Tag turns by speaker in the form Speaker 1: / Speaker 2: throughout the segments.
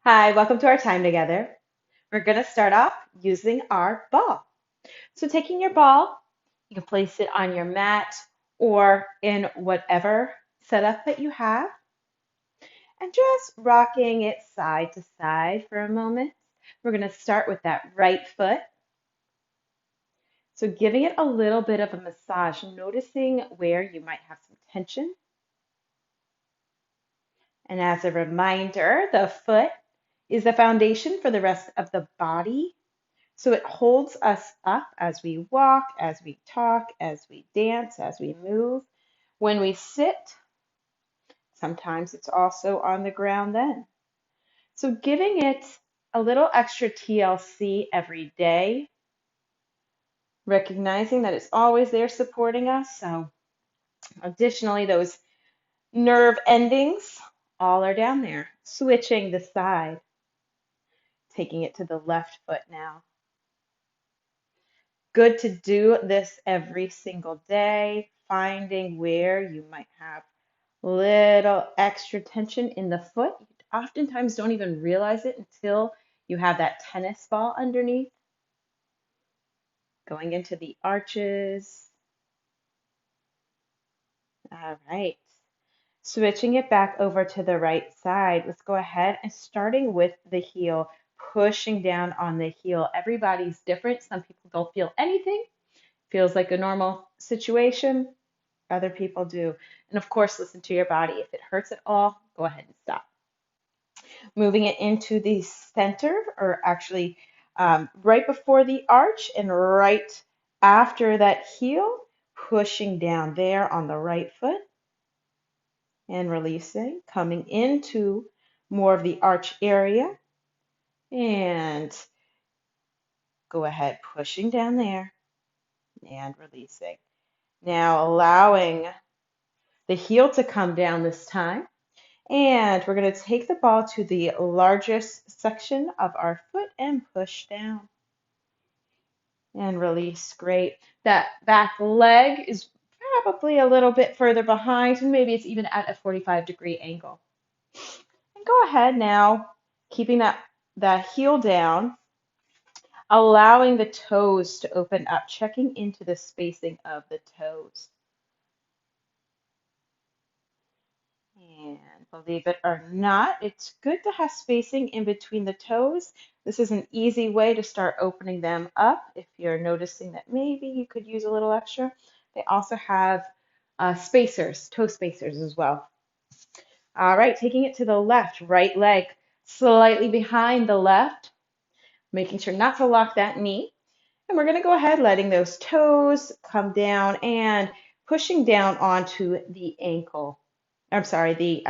Speaker 1: Hi, welcome to our time together. We're going to start off using our ball. So, taking your ball, you can place it on your mat or in whatever setup that you have, and just rocking it side to side for a moment. We're going to start with that right foot. So, giving it a little bit of a massage, noticing where you might have some tension. And as a reminder, the foot is the foundation for the rest of the body. So it holds us up as we walk, as we talk, as we dance, as we move. When we sit, sometimes it's also on the ground then. So giving it a little extra TLC every day, recognizing that it's always there supporting us. So additionally, those nerve endings all are down there. Switching the side, taking it to the left foot now. Good to do this every single day, finding where you might have little extra tension in the foot. You oftentimes don't even realize it until you have that tennis ball underneath, going into the arches. All right. Switching it back over to the right side. Let's go ahead and starting with the heel, pushing down on the heel. Everybody's different. Some people don't feel anything. Feels like a normal situation. Other people do. And of course, listen to your body. If it hurts at all, go ahead and stop. Moving it into the center, or actually right before the arch and right after that heel, pushing down there on the right foot and releasing, coming into more of the arch area and go ahead, pushing down there and releasing. Now allowing the heel to come down this time. And we're going to take the ball to the largest section of our foot and push down and release. Great. That back leg is probably a little bit further behind, and maybe it's even at a 45-degree angle. And go ahead now, keeping that heel down, allowing the toes to open up, checking into the spacing of the toes. And believe it or not, it's good to have spacing in between the toes. This is an easy way to start opening them up if you're noticing that maybe you could use a little extra. They also have spacers, toe spacers as well. All right, taking it to the left, right leg slightly behind the left, making sure not to lock that knee. And we're going to go ahead, letting those toes come down and pushing down onto the ankle. I'm sorry, the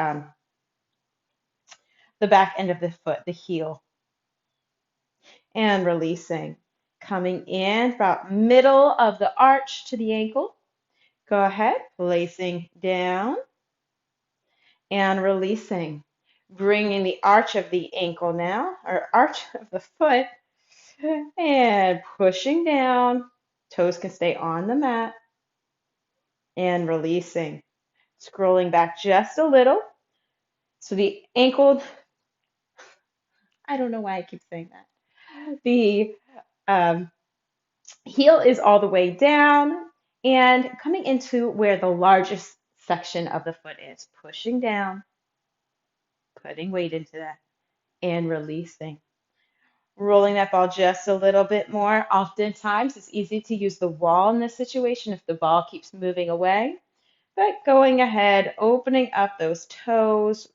Speaker 1: back end of the foot, the heel, and releasing. Coming in about middle of the arch to the ankle. Go ahead, placing down and releasing. Bringing the arch of the ankle now, or arch of the foot, and pushing down. Toes can stay on the mat and releasing. Scrolling back just a little. So the ankle, I don't know why I keep saying that. The um, heel is all the way down and coming into where the largest section of the foot is, pushing down, putting weight into that, and releasing. Rolling that ball just a little bit more. Oftentimes, it's easy to use the wall in this situation if the ball keeps moving away. But going ahead, opening up those toes,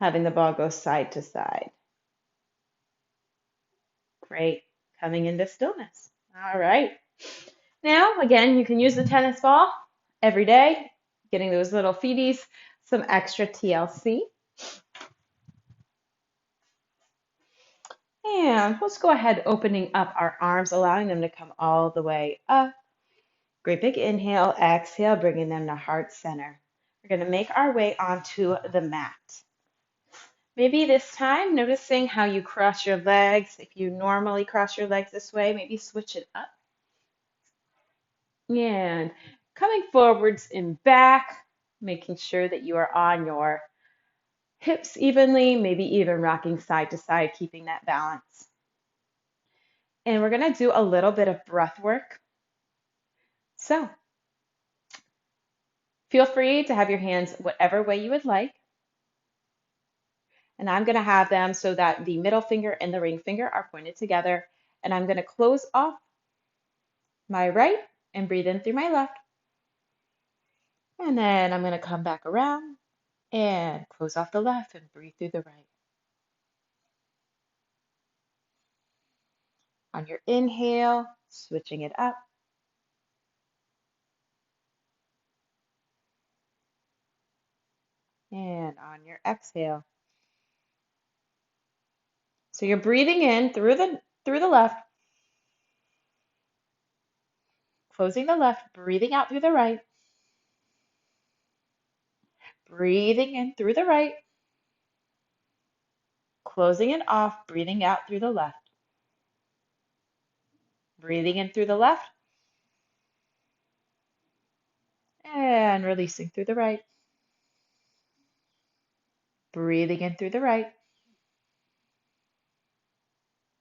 Speaker 1: having the ball go side to side. Great. Coming into stillness. All right. Now, again, you can use the tennis ball every day, getting those little feeties, some extra TLC. And let's go ahead opening up our arms, allowing them to come all the way up. Great big inhale, exhale, bringing them to heart center. We're going to make our way onto the mat. Maybe this time, noticing how you cross your legs. If you normally cross your legs this way, maybe switch it up. And coming forwards and back, making sure that you are on your hips evenly, maybe even rocking side to side, keeping that balance. And we're going to do a little bit of breath work. So feel free to have your hands whatever way you would like. And I'm going to have them so that the middle finger and the ring finger are pointed together. And I'm going to close off my right and breathe in through my left. And then I'm going to come back around and close off the left and breathe through the right. On your inhale, switching it up. And on your exhale. So you're breathing in through the left, closing the left, breathing out through the right, breathing in through the right, closing it off, breathing out through the left, breathing in through the left, and releasing through the right, breathing in through the right,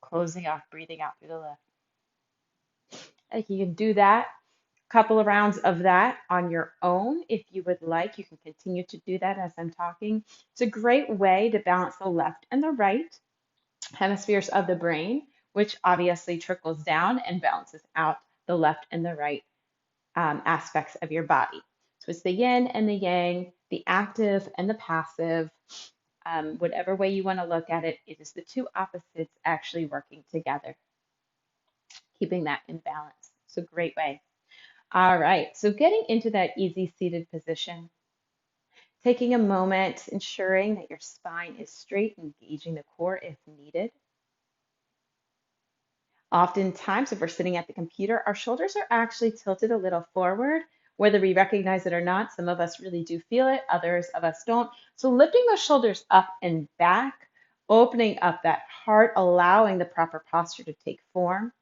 Speaker 1: closing off, breathing out through the left. Like you can do that, a couple of rounds of that on your own if you would like. You can continue to do that as I'm talking. It's a great way to balance the left and the right hemispheres of the brain, which obviously trickles down and balances out the left and the right aspects of your body. So it's the yin and the yang, the active and the passive. Whatever way you want to look at it, it is the two opposites actually working together, keeping that in balance. It's a great way. All right, so getting into that easy seated position, taking a moment, ensuring that your spine is straight, engaging the core if needed. Oftentimes, if we're sitting at the computer, our shoulders are actually tilted a little forward. Whether we recognize it or not, some of us really do feel it, others of us don't. So lifting those shoulders up and back, opening up that heart, allowing the proper posture to take form.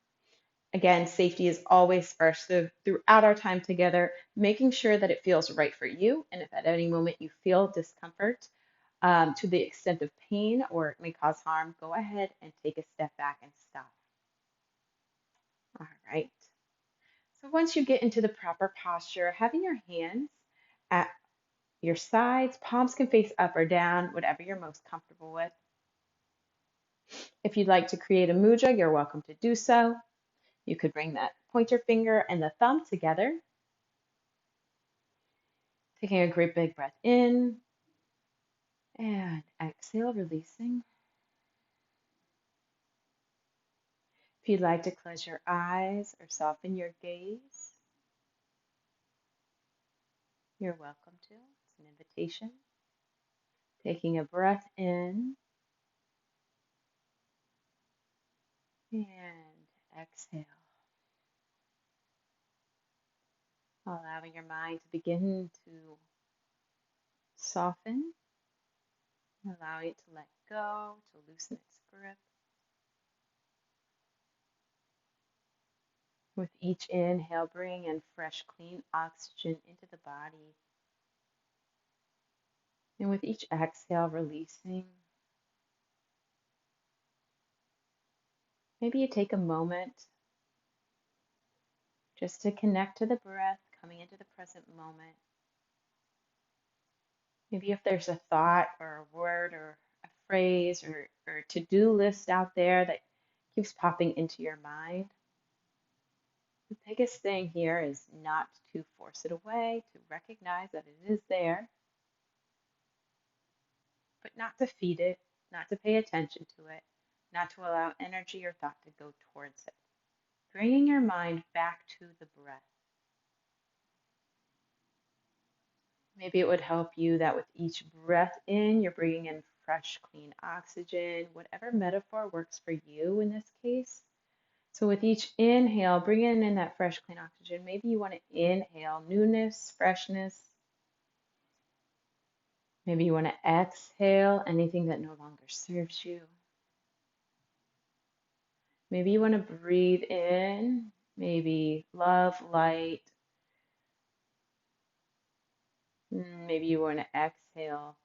Speaker 1: Again, safety is always first. So throughout our time together, making sure that it feels right for you. And if at any moment you feel discomfort to the extent of pain or it may cause harm, go ahead and take a step back and stop. All right. So once you get into the proper posture, having your hands at your sides, palms can face up or down, whatever you're most comfortable with. If you'd like to create a mudra, you're welcome to do so. You could bring that pointer finger and the thumb together, taking a great big breath in and exhale, releasing. If you'd like to close your eyes or soften your gaze, you're welcome to. It's an invitation. Taking a breath in and exhale. Allowing your mind to begin to soften, allowing it to let go, to loosen its grip. With each inhale, bring in fresh, clean oxygen into the body. And with each exhale, releasing. Maybe you take a moment just to connect to the breath, coming into the present moment. Maybe if there's a thought or a word or a phrase or to-do list out there that keeps popping into your mind, the biggest thing here is not to force it away, to recognize that it is there, but not to feed it, not to pay attention to it, not to allow energy or thought to go towards it. Bringing your mind back to the breath. Maybe it would help you that with each breath in, you're bringing in fresh, clean oxygen, whatever metaphor works for you in this case. So with each inhale, bringing in that fresh, clean oxygen, maybe you want to inhale newness, freshness. Maybe you want to exhale anything that no longer serves you. Maybe you want to breathe in, maybe love, light. Maybe you want to exhale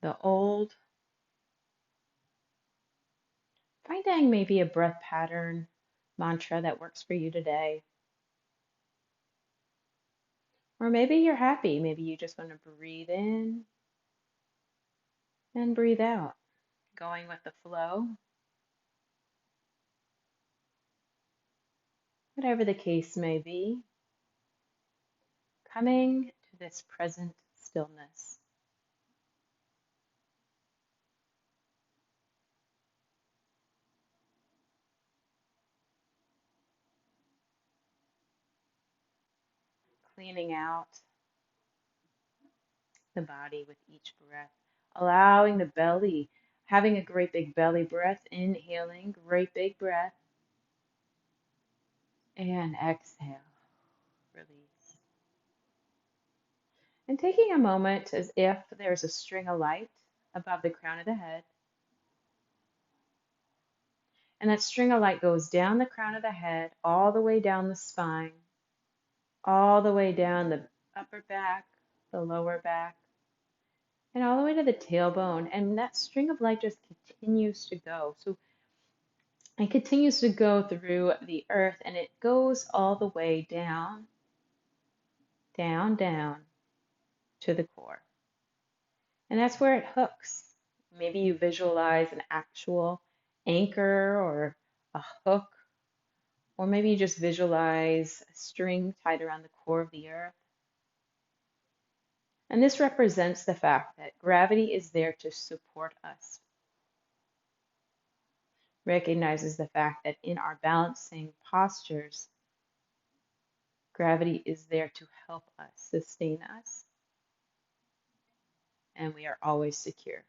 Speaker 1: the old. Finding maybe a breath pattern mantra that works for you today. Or maybe you're happy. Maybe you just want to breathe in and breathe out, going with the flow. Whatever the case may be, coming to this present stillness. Cleaning out the body with each breath, allowing the belly, having a great big belly breath, inhaling, great big breath, and exhale, release. And taking a moment as if there's a string of light above the crown of the head, and that string of light goes down the crown of the head, all the way down the spine, all the way down the upper back, the lower back, and all the way to the tailbone. And that string of light just continues to go. So it continues to go through the earth, and it goes all the way down, down, down to the core. And that's where it hooks. Maybe you visualize an actual anchor or a hook, or maybe you just visualize a string tied around the core of the earth. And this represents the fact that gravity is there to support us. Recognizes the fact that in our balancing postures, gravity is there to help us, sustain us, and we are always secure.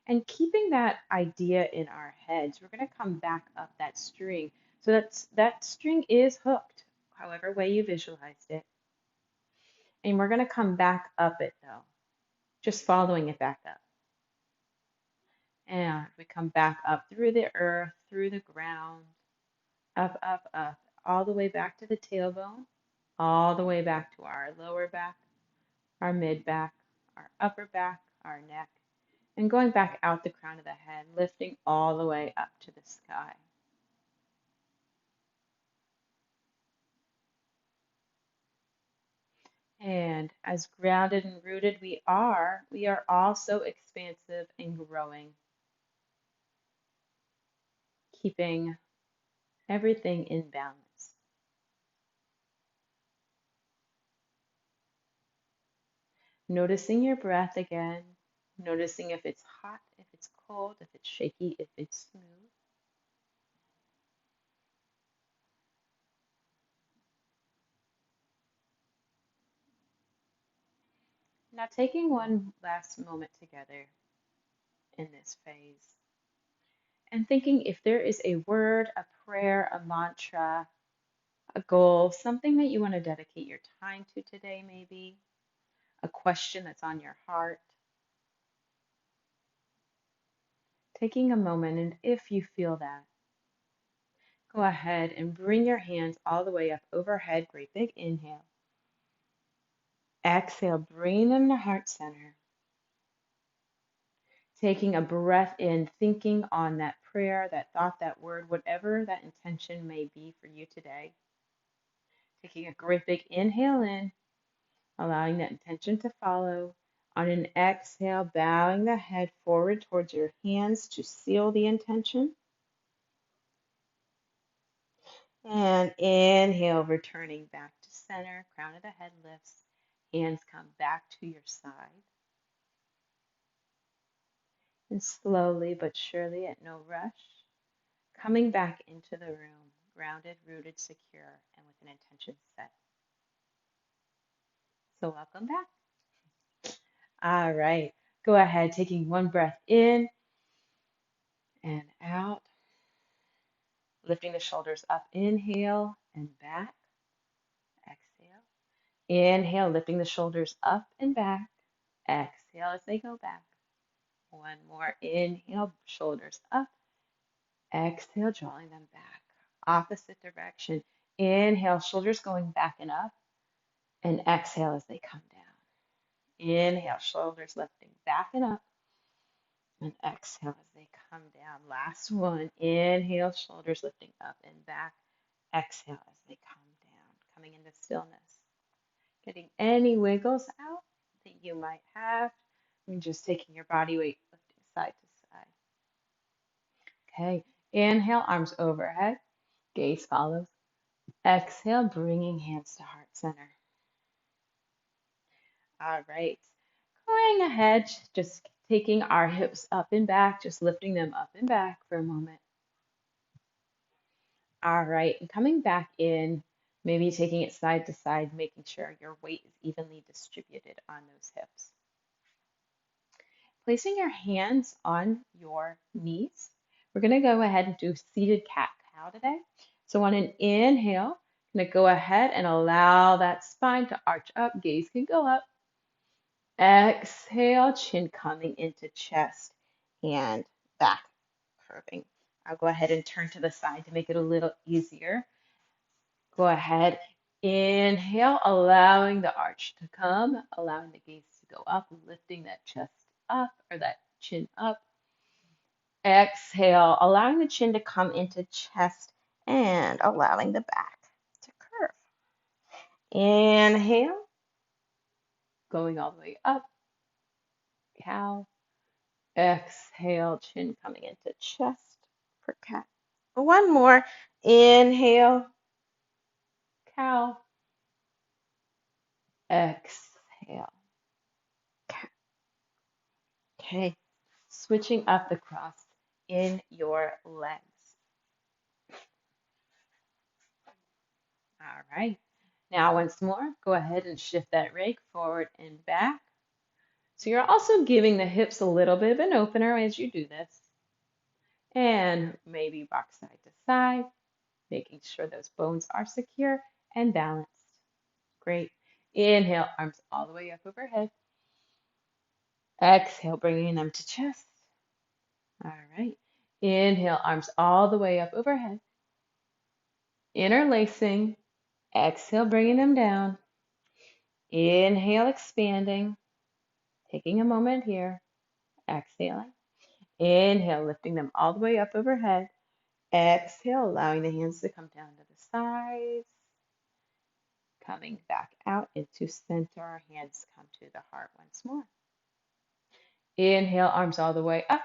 Speaker 1: And keeping that idea in our heads, we're going to come back up that string. So that string is hooked, however way you visualized it. And we're going to come back up it though, just following it back up. And we come back up through the earth, through the ground, up, up, up, all the way back to the tailbone, all the way back to our lower back, our mid back, our upper back, our neck, and going back out the crown of the head, lifting all the way up to the sky. And as grounded and rooted we are also expansive and growing, keeping everything in balance. Noticing your breath again, noticing if it's hot, if it's cold, if it's shaky, if it's smooth. Now taking one last moment together in this phase and thinking if there is a word, a prayer, a mantra, a goal, something that you want to dedicate your time to today, maybe a question that's on your heart. Taking a moment, and if you feel that, go ahead and bring your hands all the way up overhead. Great big inhale. Exhale, bring them to heart center. Taking a breath in, thinking on that prayer, that thought, that word, whatever that intention may be for you today. Taking a great big inhale in, allowing that intention to follow. On an exhale, bowing the head forward towards your hands to seal the intention. And inhale, returning back to center, crown of the head lifts, hands come back to your side. And slowly but surely, at no rush, coming back into the room, grounded, rooted, secure, and with an intention set. So welcome back. All right, go ahead, taking one breath in and out, lifting the shoulders up, inhale and back, exhale. Inhale, lifting the shoulders up and back, exhale as they go back. One more, inhale, shoulders up, exhale, drawing them back, opposite direction. Inhale, shoulders going back and up, and exhale as they come down. Inhale, shoulders lifting back and up. And exhale as they come down. Last one. Inhale, shoulders lifting up and back. Exhale as they come down, coming into stillness. Getting any wiggles out that you might have. And just taking your body weight, lifting side to side. Okay. Inhale, arms overhead. Gaze follows. Exhale, bringing hands to heart center. All right. Going ahead, just taking our hips up and back, just lifting them up and back for a moment. All right, and coming back in, maybe taking it side to side, making sure your weight is evenly distributed on those hips. Placing your hands on your knees. We're going to go ahead and do seated cat-cow today. So on an inhale, I'm going to go ahead and allow that spine to arch up. Gaze can go up. Exhale, chin coming into chest and back curving. I'll go ahead and turn to the side to make it a little easier. Go ahead, inhale, allowing the arch to come, allowing the gaze to go up, lifting that chest up or that chin up. Exhale, allowing the chin to come into chest and allowing the back to curve. Inhale, going all the way up, cow. Exhale, chin coming into chest for cat. One more. Inhale, cow. Exhale, cat. Okay. Switching up the cross in your legs. All right. Now, once more, go ahead and shift that rake forward and back. So you're also giving the hips a little bit of an opener as you do this. And maybe rock side to side, making sure those bones are secure and balanced. Great. Inhale, arms all the way up overhead. Exhale, bringing them to chest. All right. Inhale, arms all the way up overhead. Interlacing. Exhale, bringing them down. Inhale, expanding. Taking a moment here. Exhaling. Inhale, lifting them all the way up overhead. Exhale, allowing the hands to come down to the sides. Coming back out into center. Hands come to the heart once more. Inhale, arms all the way up.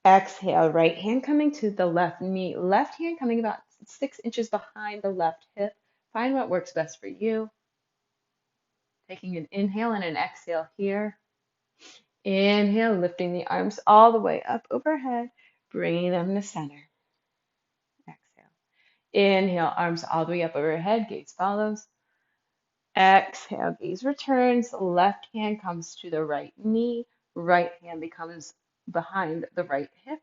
Speaker 1: Exhale, right hand coming to the left knee. Left hand coming about 6 inches behind the left hip. Find what works best for you. Taking an inhale and an exhale here. Inhale, lifting the arms all the way up overhead, bringing them to center. Exhale. Inhale, arms all the way up overhead, gaze follows. Exhale, gaze returns. Left hand comes to the right knee. Right hand becomes behind the right hip.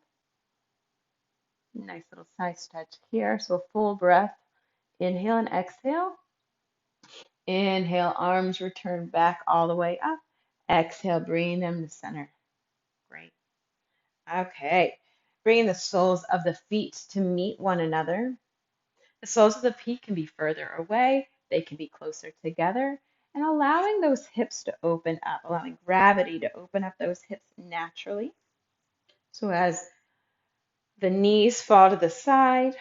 Speaker 1: Nice little side stretch here. So full breath. Inhale and exhale. Inhale, arms return back all the way up. Exhale, bringing them to center. Great. Okay. Bringing the soles of the feet to meet one another. The soles of the feet can be further away. They can be closer together. And allowing those hips to open up, allowing gravity to open up those hips naturally. So as the knees fall to the side,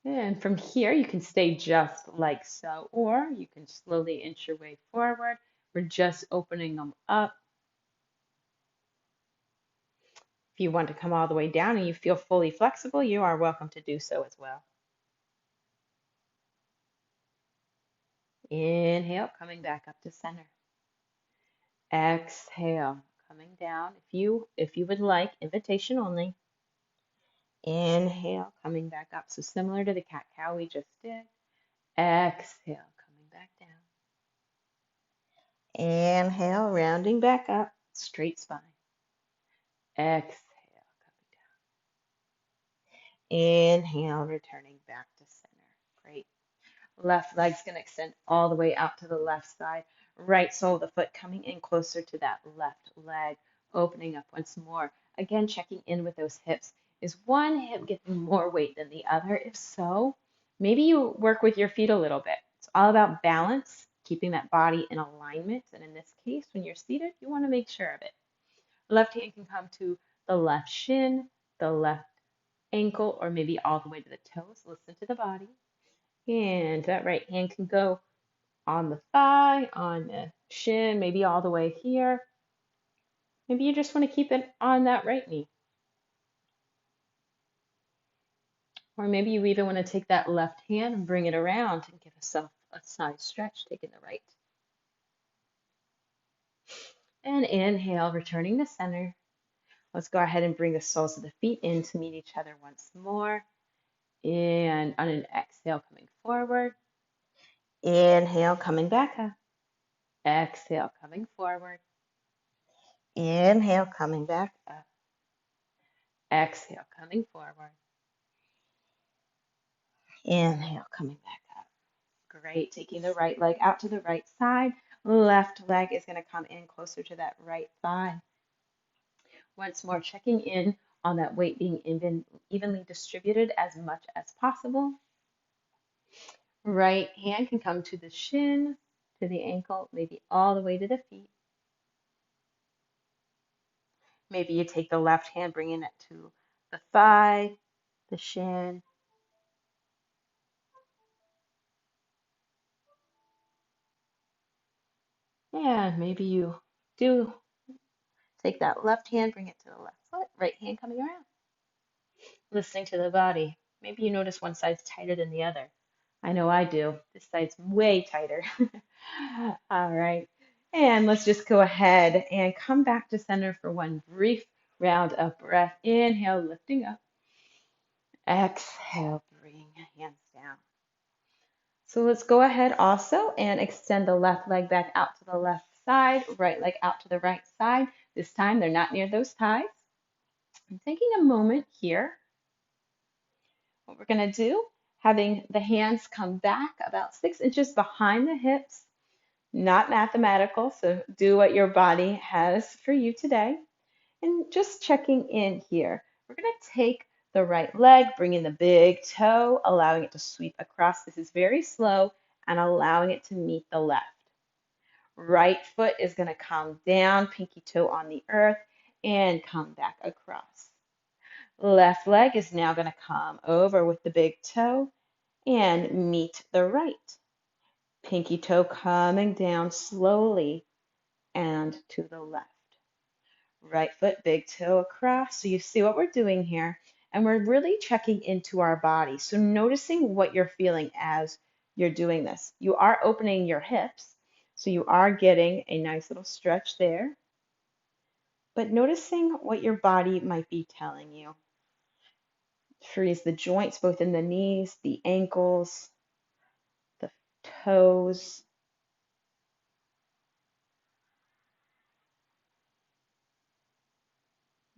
Speaker 1: and from here, you can stay just like so, or you can slowly inch your way forward. We're just opening them up. If you want to come all the way down and you feel fully flexible, you are welcome to do so as well. Inhale, coming back up to center. Exhale, coming down. If you would like, invitation only. Inhale, coming back up. So similar to the cat-cow we just did. Exhale, coming back down. Inhale, rounding back up, straight spine. Exhale, coming down. Inhale, returning back to center. Great. Left leg's going to extend all the way out to the left side. Right sole of the foot coming in closer to that left leg, opening up once more. Again, checking in with those hips. Is one hip getting more weight than the other? If so, maybe you work with your feet a little bit. It's all about balance, keeping that body in alignment. And in this case, when you're seated, you want to make sure of it. Left hand can come to the left shin, the left ankle, or maybe all the way to the toes. Listen to the body. And that right hand can go on the thigh, on the shin, maybe all the way here. Maybe you just want to keep it on that right knee. Or maybe you even want to take that left hand and bring it around and give yourself a side stretch, taking the right. And inhale, returning to center. Let's go ahead and bring the soles of the feet in to meet each other once more. And on an exhale, coming forward. Inhale, coming back up. Exhale, coming forward. Inhale, coming back up. Exhale, coming forward. Inhale, coming back up. Great. Taking the right leg out to the right side. Left leg is going to come in closer to that right thigh. Once more, checking in on that weight being evenly distributed as much as possible. Right hand can come to the shin, to the ankle, maybe all the way to the feet. Maybe you take the left hand, bringing it to the thigh, the shin. And maybe you do take that left hand, bring it to the left foot, right hand coming around. Listening to the body. Maybe you notice one side's tighter than the other. I know I do. This side's way tighter. All right. And let's just go ahead and come back to center for one brief round of breath. Inhale, lifting up. Exhale, bringing hands down. So let's go ahead also and extend the left leg back out to the left side, right leg out to the right side. This time they're not near those thighs. I'm taking a moment here. What we're going to do, having the hands come back about 6 inches behind the hips, not mathematical, so do what your body has for you today. And just checking in here, we're going to take the right leg, bring in the big toe, allowing it to sweep across. This is very slow and allowing it to meet the left. Right foot is going to come down, pinky toe on the earth, and come back across. Left leg is now going to come over with the big toe and meet the right. Pinky toe coming down slowly and to the left. Right foot, big toe across. So you see what we're doing here. And we're really checking into our body. So noticing what you're feeling as you're doing this. You are opening your hips. So you are getting a nice little stretch there. But noticing what your body might be telling you. Freeze the joints, both in the knees, the ankles, the toes.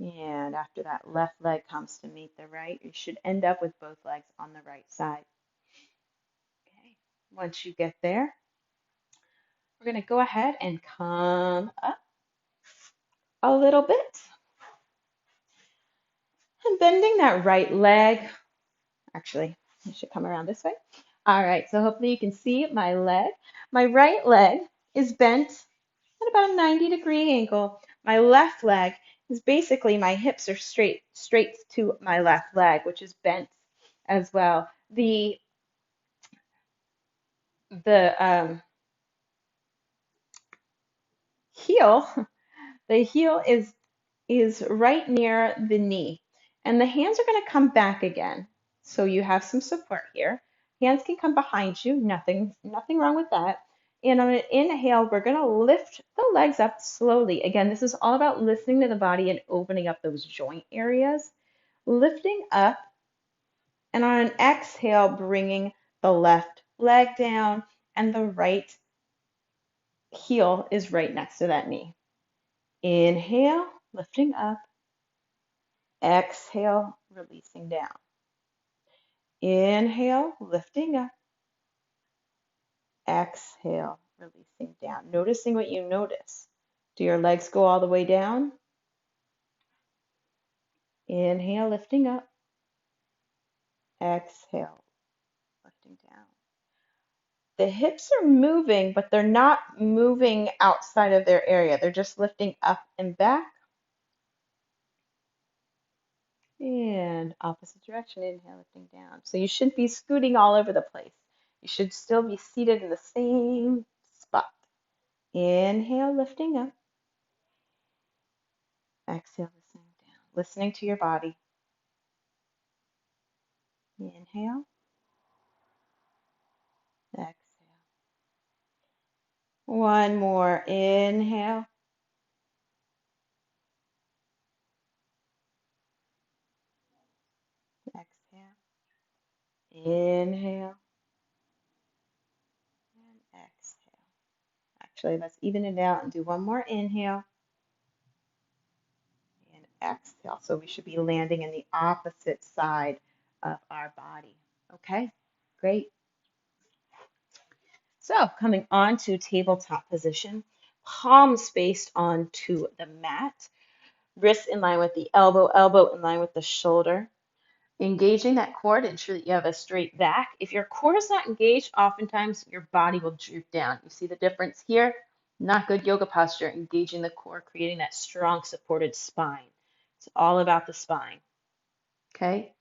Speaker 1: And after that left leg comes to meet the right, you should end up with both legs on the right side. Okay. Once you get there, we're going to go ahead and come up a little bit. And bending that right leg. Actually, I should come around this way. All right, so hopefully you can see my leg. My right leg is bent at about a 90-degree angle. My left leg is basically, my hips are straight to my left leg, which is bent as well. The heel, the heel is right near the knee, and the hands are going to come back again. So you have some support here. Hands can come behind you, nothing wrong with that. And on an inhale, we're going to lift the legs up slowly. Again, this is all about listening to the body and opening up those joint areas. Lifting up, and on an exhale, bringing the left leg down, and the right heel is right next to that knee. Inhale, lifting up. Exhale, releasing down. Inhale, lifting up. Exhale, releasing down. Noticing what you notice. Do your legs go all the way down? Inhale, lifting up. Exhale, lifting down. The hips are moving, but they're not moving outside of their area. They're just lifting up and back. And opposite direction, inhale, lifting down. So you shouldn't be scooting all over the place. You should still be seated in the same spot. Inhale, lifting up. Exhale, listening down. Listening to your body. Inhale, exhale. One more. Inhale, exhale. Inhale and exhale. Actually, let's even it out and do one more inhale and exhale. So we should be landing in the opposite side of our body. Okay, great. So coming on to tabletop position, palms faced onto the mat, wrists in line with the elbow, elbow in line with the shoulder. Engaging that core to ensure that you have a straight back. If your core is not engaged, oftentimes your body will droop down. You see the difference here? Not good yoga posture, engaging the core, creating that strong supported spine. It's all about the spine. Okay?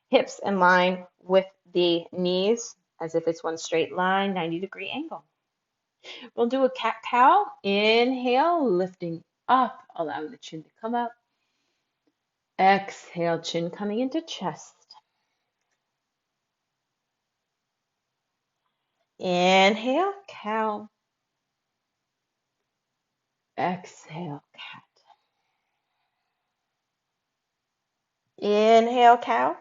Speaker 1: Hips in line with the knees as if it's one straight line, 90-degree angle. We'll do a cat-cow. Inhale, lifting up, allowing the chin to come up. Exhale, chin coming into chest. Inhale, cow. Exhale, cat. Inhale, cow.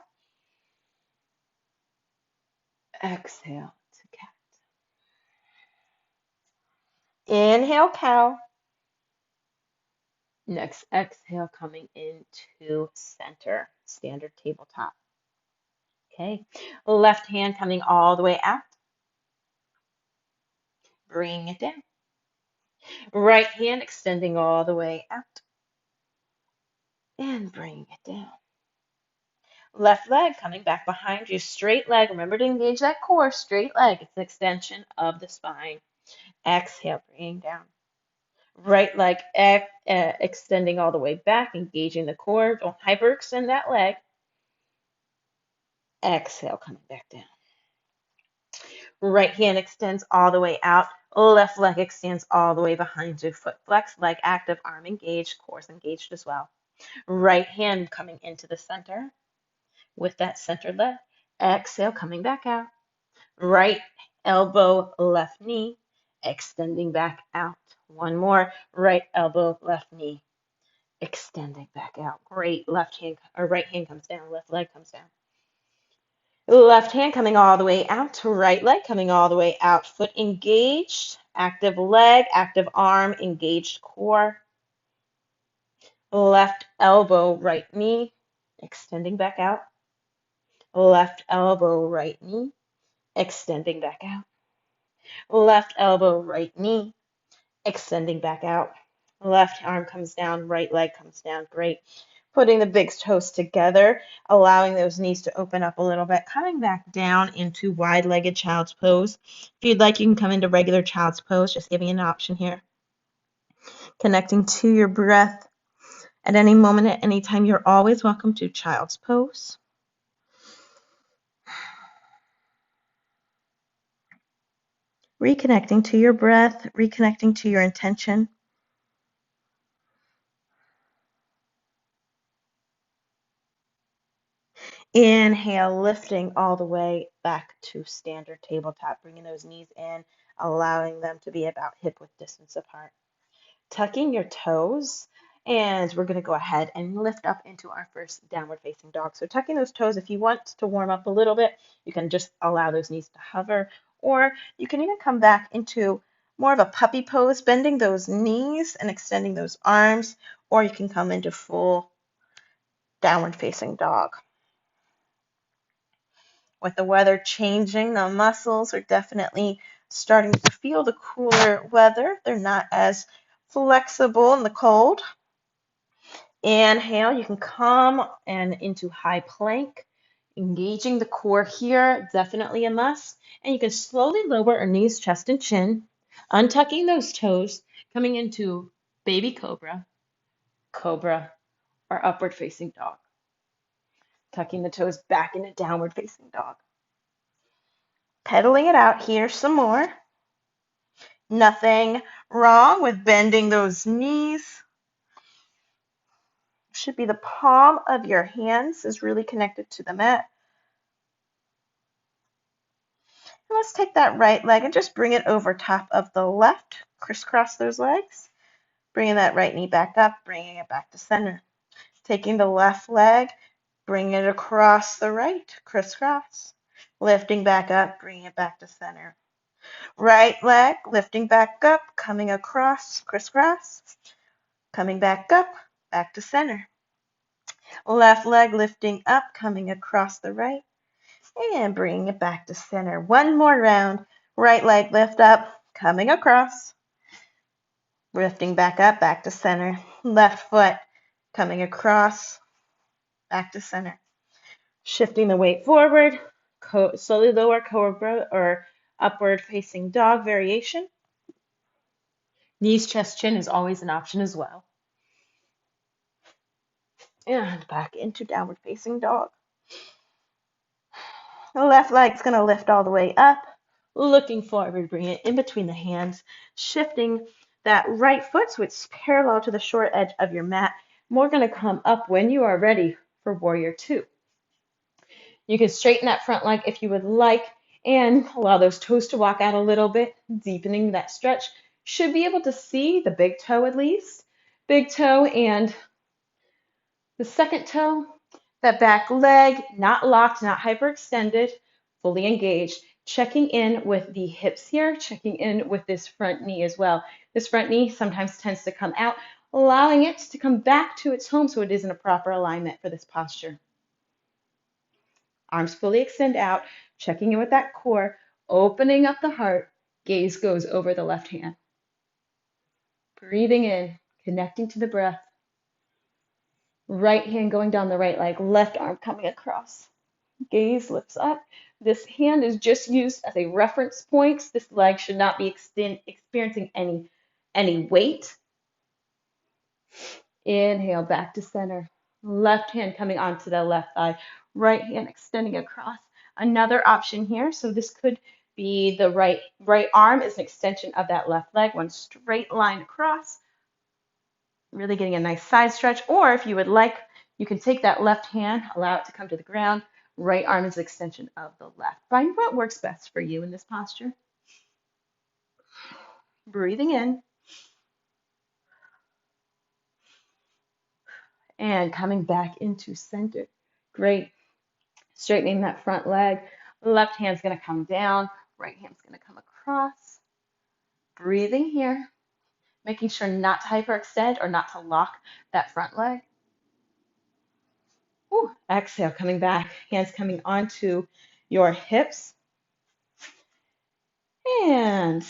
Speaker 1: Exhale to cat. Inhale, cow. Next exhale, coming into center, standard tabletop. Okay, left hand coming all the way out. Bring it down. Right hand extending all the way out. And bring it down. Left leg coming back behind you, straight leg. Remember to engage that core, straight leg. It's an extension of the spine. Exhale, bringing down. Right leg extending all the way back, engaging the core. Don't hyperextend that leg. Exhale, coming back down. Right hand extends all the way out. Left leg extends all the way behind you. Foot flex, leg active, arm engaged, core engaged as well. Right hand coming into the center with that centered leg. Exhale, coming back out. Right elbow, left knee, extending back out. One more. Right elbow, left knee, extending back out. Great. Left hand or right hand comes down, left leg comes down. Left hand coming all the way out, right leg coming all the way out. Foot engaged, active leg, active arm, engaged core. Left elbow, right knee, extending back out. Left elbow, right knee, extending back out. Left elbow, right knee, extending back out. Left arm comes down, right leg comes down. Great. Putting the big toes together, allowing those knees to open up a little bit, coming back down into wide-legged child's pose. If you'd like, you can come into regular child's pose, just giving you an option here. Connecting to your breath at any moment, at any time, you're always welcome to child's pose. Reconnecting to your breath, reconnecting to your intention. Inhale, lifting all the way back to standard tabletop, bringing those knees in, allowing them to be about hip width distance apart. Tucking your toes, and we're going to go ahead and lift up into our first downward facing dog. So tucking those toes, if you want to warm up a little bit, you can just allow those knees to hover, or you can even come back into more of a puppy pose, bending those knees and extending those arms, or you can come into full downward facing dog. With the weather changing, the muscles are definitely starting to feel the cooler weather. They're not as flexible in the cold. Inhale, you can come and into high plank. Engaging the core here, definitely a must. And you can slowly lower our knees, chest, and chin, untucking those toes, coming into baby cobra, cobra, or upward facing dog. Tucking the toes back into downward facing dog. Pedaling it out here some more. Nothing wrong with bending those knees. Should be the palm of your hands is really connected to the mat. And let's take that right leg and just bring it over top of the left. Crisscross those legs. Bringing that right knee back up, bringing it back to center. Taking the left leg, bringing it across the right, crisscross. Lifting back up, bringing it back to center. Right leg, lifting back up, coming across, crisscross. Coming back up, back to center. Left leg lifting up, coming across the right. And bringing it back to center. One more round. Right leg lift up, coming across. Lifting back up, back to center. Left foot coming across, back to center. Shifting the weight forward. Slowly lower cobra or upward facing dog variation. Knees, chest, chin is always an option as well. And back into downward facing dog. The left leg's going to lift all the way up. Looking forward, bring it in between the hands. Shifting that right foot so it's parallel to the short edge of your mat. More going to come up when you are ready for warrior two. You can straighten that front leg if you would like and allow those toes to walk out a little bit, deepening that stretch. Should be able to see the big toe at least. Big toe and the second toe. That back leg, not locked, not hyperextended, fully engaged. Checking in with the hips here, checking in with this front knee as well. This front knee sometimes tends to come out, allowing it to come back to its home so it is in a proper alignment for this posture. Arms fully extend out, checking in with that core, opening up the heart. Gaze goes over the left hand. Breathing in, connecting to the breath. Right hand going down the right leg, left arm coming across. Gaze lifts up. This hand is just used as a reference point. This leg should not be experiencing any weight. Inhale, back to center. Left hand coming onto the left thigh. Right hand extending across. Another option here. So this could be the right arm is an extension of that left leg. One straight line across. Really getting a nice side stretch. Or if you would like, you can take that left hand, allow it to come to the ground. Right arm is an extension of the left. Find what works best for you in this posture. Breathing in. And coming back into center. Great. Straightening that front leg. Left hand's going to come down. Right hand's going to come across. Breathing here. Making sure not to hyperextend or not to lock that front leg. Ooh, exhale, coming back. Hands coming onto your hips. And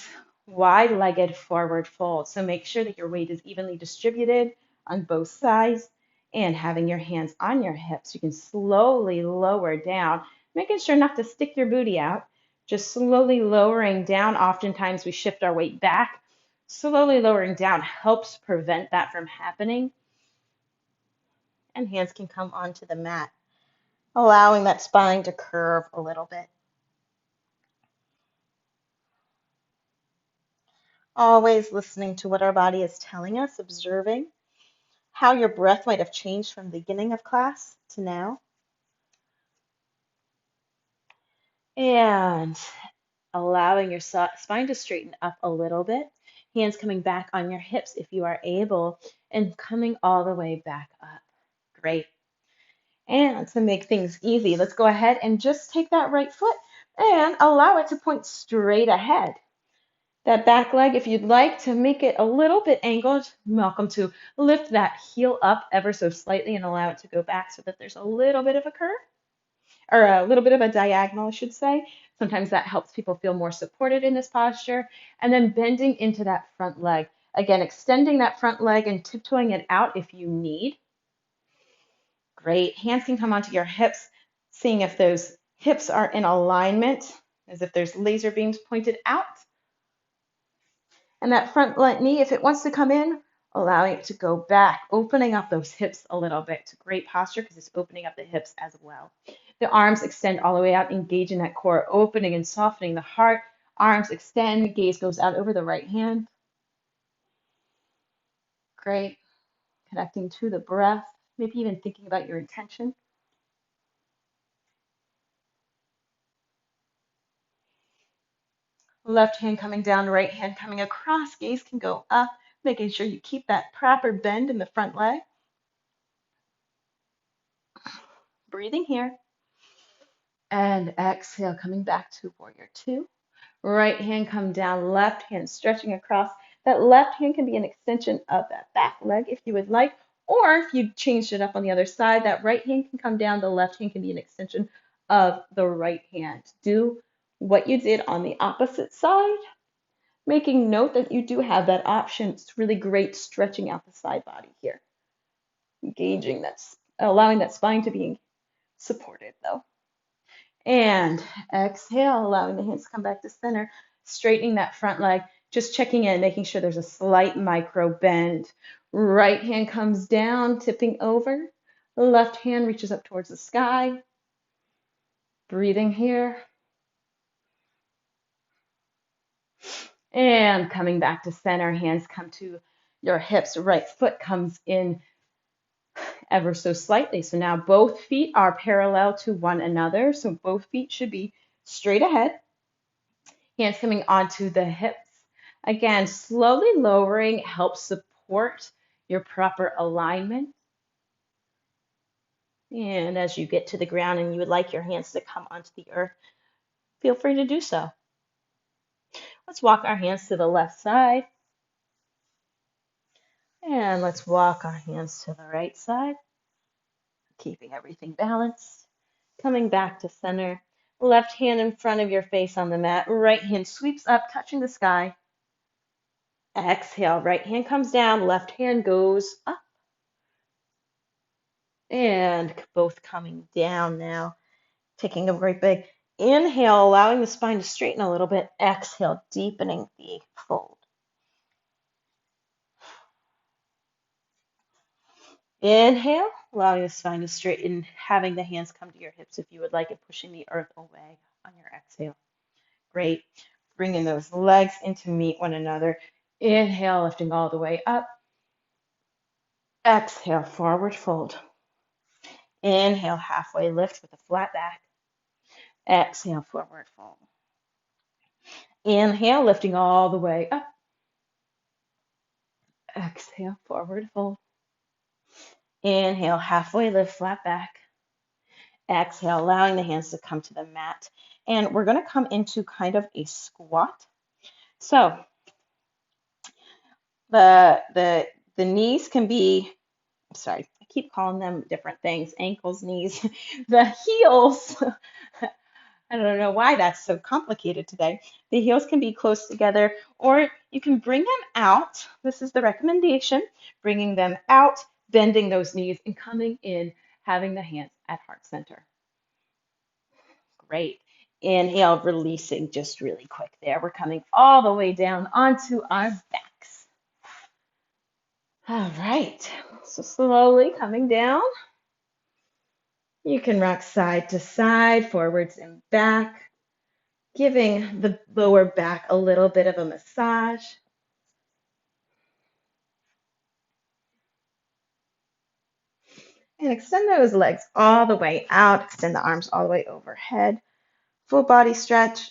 Speaker 1: wide-legged forward fold. So make sure that your weight is evenly distributed on both sides and having your hands on your hips. You can slowly lower down, making sure not to stick your booty out, just slowly lowering down. Oftentimes we shift our weight back. Slowly lowering down helps prevent that from happening. And hands can come onto the mat, allowing that spine to curve a little bit. Always listening to what our body is telling us, observing how your breath might have changed from the beginning of class to now. And allowing your spine to straighten up a little bit. Hands coming back on your hips if you are able, and coming all the way back up. Great. And to make things easy, let's go ahead and just take that right foot and allow it to point straight ahead. That back leg, if you'd like to make it a little bit angled, welcome to lift that heel up ever so slightly and allow it to go back so that there's a little bit of a curve, or a little bit of a diagonal, I should say. Sometimes that helps people feel more supported in this posture. And then bending into that front leg. Again, extending that front leg and tiptoeing it out if you need. Great. Hands can come onto your hips. Seeing if those hips are in alignment, as if there's laser beams pointed out. And that front knee, if it wants to come in, allowing it to go back, opening up those hips a little bit. It's a great posture because it's opening up the hips as well. The arms extend all the way out, engaging that core, opening and softening the heart. Arms extend, gaze goes out over the right hand. Great. Connecting to the breath, maybe even thinking about your intention. Left hand coming down, right hand coming across, gaze can go up, making sure you keep that proper bend in the front leg. Breathing here. And exhale, coming back to warrior two. Right hand come down, left hand stretching across. That left hand can be an extension of that back leg if you would like, or if you changed it up on the other side, that right hand can come down, the left hand can be an extension of the right hand. Do what you did on the opposite side, making note that you do have that option. It's really great stretching out the side body here. Engaging that, allowing that spine to be supported though. And exhale, allowing the hands to come back to center, straightening that front leg, just checking in, making sure there's a slight micro bend. Right hand comes down, tipping over. Left hand reaches up towards the sky. Breathing here. And coming back to center, hands come to your hips. Right foot comes in ever so slightly. So now both feet are parallel to one another. So both feet should be straight ahead. Hands coming onto the hips. Again, slowly lowering helps support your proper alignment. And as you get to the ground and you would like your hands to come onto the earth, feel free to do so. Let's walk our hands to the left side. And let's walk our hands to the right side, keeping everything balanced. Coming back to center. Left hand in front of your face on the mat. Right hand sweeps up, touching the sky. Exhale, right hand comes down, left hand goes up. And both coming down now. Taking a great big inhale, allowing the spine to straighten a little bit. Exhale, deepening the fold. Inhale, allowing the spine to straighten, having the hands come to your hips if you would like it, pushing the earth away on your exhale. Great. Bringing those legs in to meet one another. Inhale, lifting all the way up. Exhale, forward fold. Inhale, halfway lift with a flat back. Exhale, forward fold. Inhale, lifting all the way up. Exhale, forward fold. Inhale, halfway lift, flat back. Exhale, allowing the hands to come to the mat. And we're going to come into kind of a squat. So the knees can be, sorry, I keep calling them different things, ankles, knees, the heels. I don't know why that's so complicated today. The heels can be close together, or you can bring them out. This is the recommendation, bringing them out, bending those knees, and coming in, having the hands at heart center. Great. Inhale, releasing just really quick there. We're coming all the way down onto our backs. All right. So slowly coming down. You can rock side to side, forwards and back, giving the lower back a little bit of a massage. And extend those legs all the way out. Extend the arms all the way overhead. Full body stretch.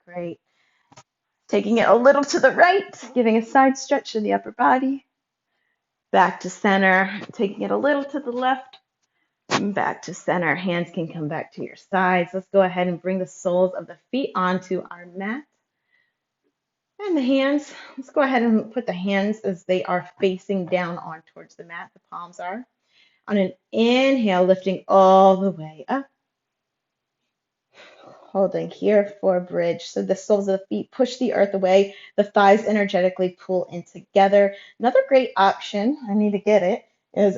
Speaker 1: Great. Taking it a little to the right, giving a side stretch to the upper body. Back to center. Taking it a little to the left. Back to center. Hands can come back to your sides. Let's go ahead and bring the soles of the feet onto our mat. And the hands, let's go ahead and put the hands as they are facing down on towards the mat. The palms are. On an inhale, lifting all the way up. Holding here for a bridge. So the soles of the feet push the earth away. The thighs energetically pull in together. Another great option, I need to get it, is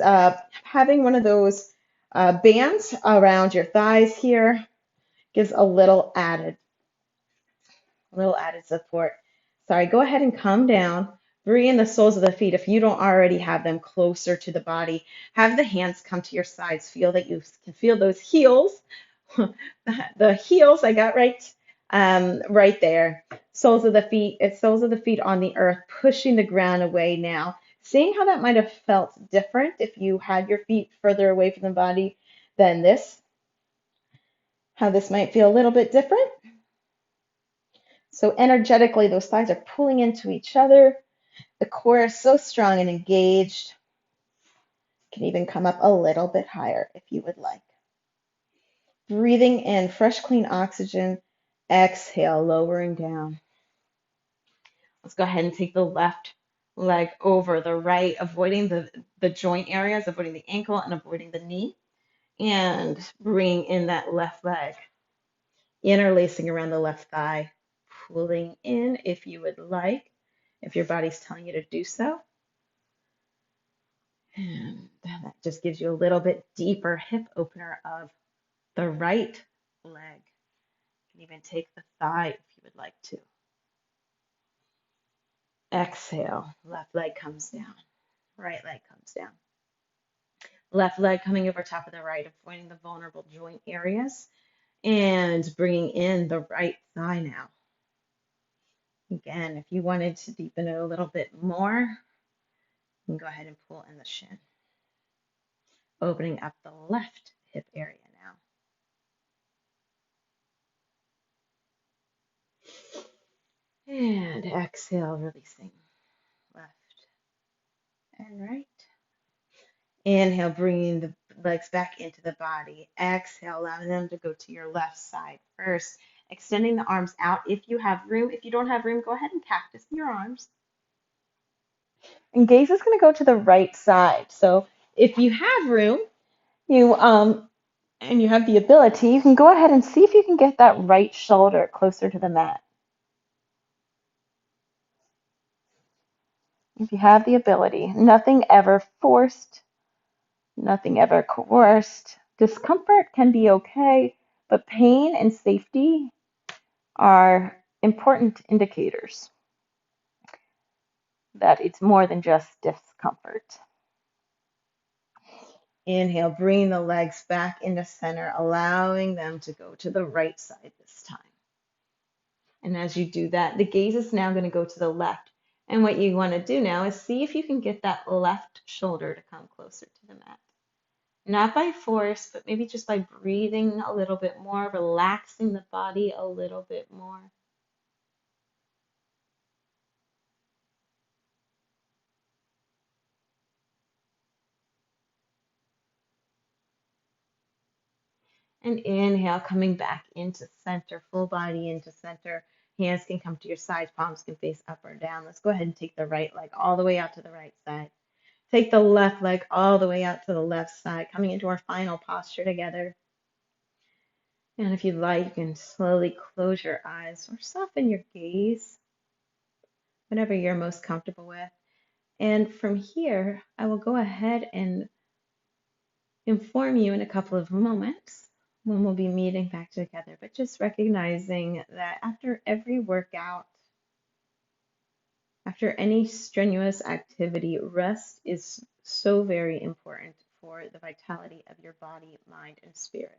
Speaker 1: having one of those bands around your thighs here gives a little added support. Sorry, go ahead and come down. Bring in the soles of the feet if you don't already have them closer to the body. Have the hands come to your sides. Feel that you can feel those heels. The heels I got right there. Soles of the feet on the earth, pushing the ground away now. Seeing how that might have felt different if you had your feet further away from the body than this. How this might feel a little bit different. So energetically, those thighs are pulling into each other. The core is so strong and engaged. Can even come up a little bit higher if you would like. Breathing in fresh, clean oxygen. Exhale, lowering down. Let's go ahead and take the left leg over the right, avoiding the joint areas, avoiding the ankle and avoiding the knee. And bring in that left leg, interlacing around the left thigh, pulling in if you would like, if your body's telling you to do so. And that just gives you a little bit deeper hip opener of the right leg. You can even take the thigh if you would like to. Exhale, left leg comes down, right leg comes down. Left leg coming over top of the right, avoiding the vulnerable joint areas, and bringing in the right thigh now. Again, if you wanted to deepen it a little bit more, you can go ahead and pull in the shin. Opening up the left hip area now. And exhale, releasing left and right. Inhale, bringing the legs back into the body. Exhale, allowing them to go to your left side first. Extending the arms out if you have room. If you don't have room, go ahead and cactus your arms. And gaze is going to go to the right side. So if you have room, and you have the ability, you can go ahead and see if you can get that right shoulder closer to the mat. If you have the ability, nothing ever forced, nothing ever coerced. Discomfort can be okay, but pain and safety are important indicators that it's more than just discomfort. Inhale, bring the legs back into center, allowing them to go to the right side this time. And as you do that, the gaze is now going to go to the left. And what you want to do now is see if you can get that left shoulder to come closer to the mat. Not by force, but maybe just by breathing a little bit more, relaxing the body a little bit more. And inhale, coming back into center, full body into center. Hands can come to your sides, palms can face up or down. Let's go ahead and take the right leg all the way out to the right side. Take the left leg all the way out to the left side, coming into our final posture together. And if you'd like, you can slowly close your eyes or soften your gaze, whatever you're most comfortable with. And from here, I will go ahead and inform you in a couple of moments when we'll be meeting back together. But just recognizing that after every workout, after any strenuous activity, rest is so very important for the vitality of your body, mind, and spirit.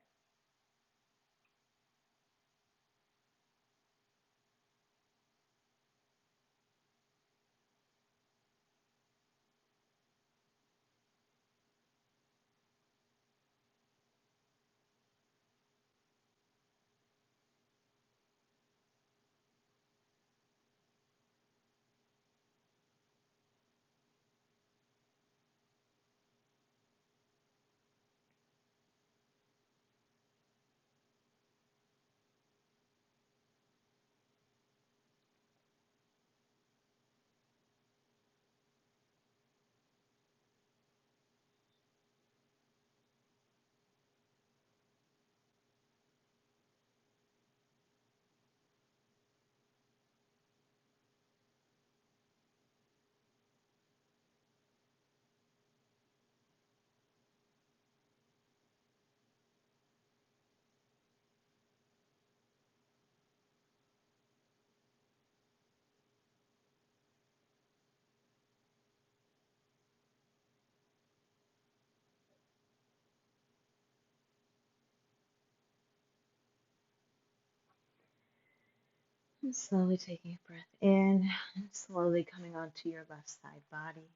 Speaker 1: And slowly taking a breath in and slowly coming onto your left side body.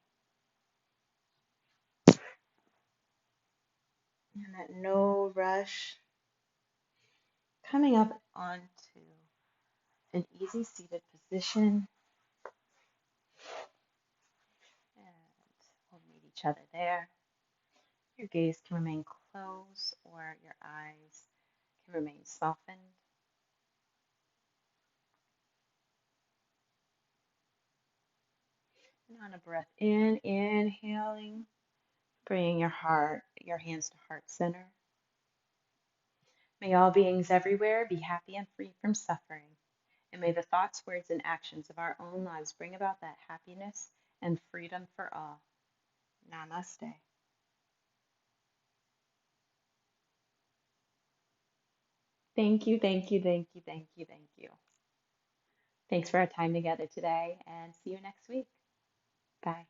Speaker 1: And at no rush, coming up onto an easy seated position. And we'll meet each other there. Your gaze can remain closed or your eyes can remain softened. And on a breath in, inhaling, bringing your hands to heart center. May all beings everywhere be happy and free from suffering. And may the thoughts, words, and actions of our own lives bring about that happiness and freedom for all. Namaste. Thank you, thank you, thank you, thank you, thank you. Thanks for our time together today, and see you next week. Bye.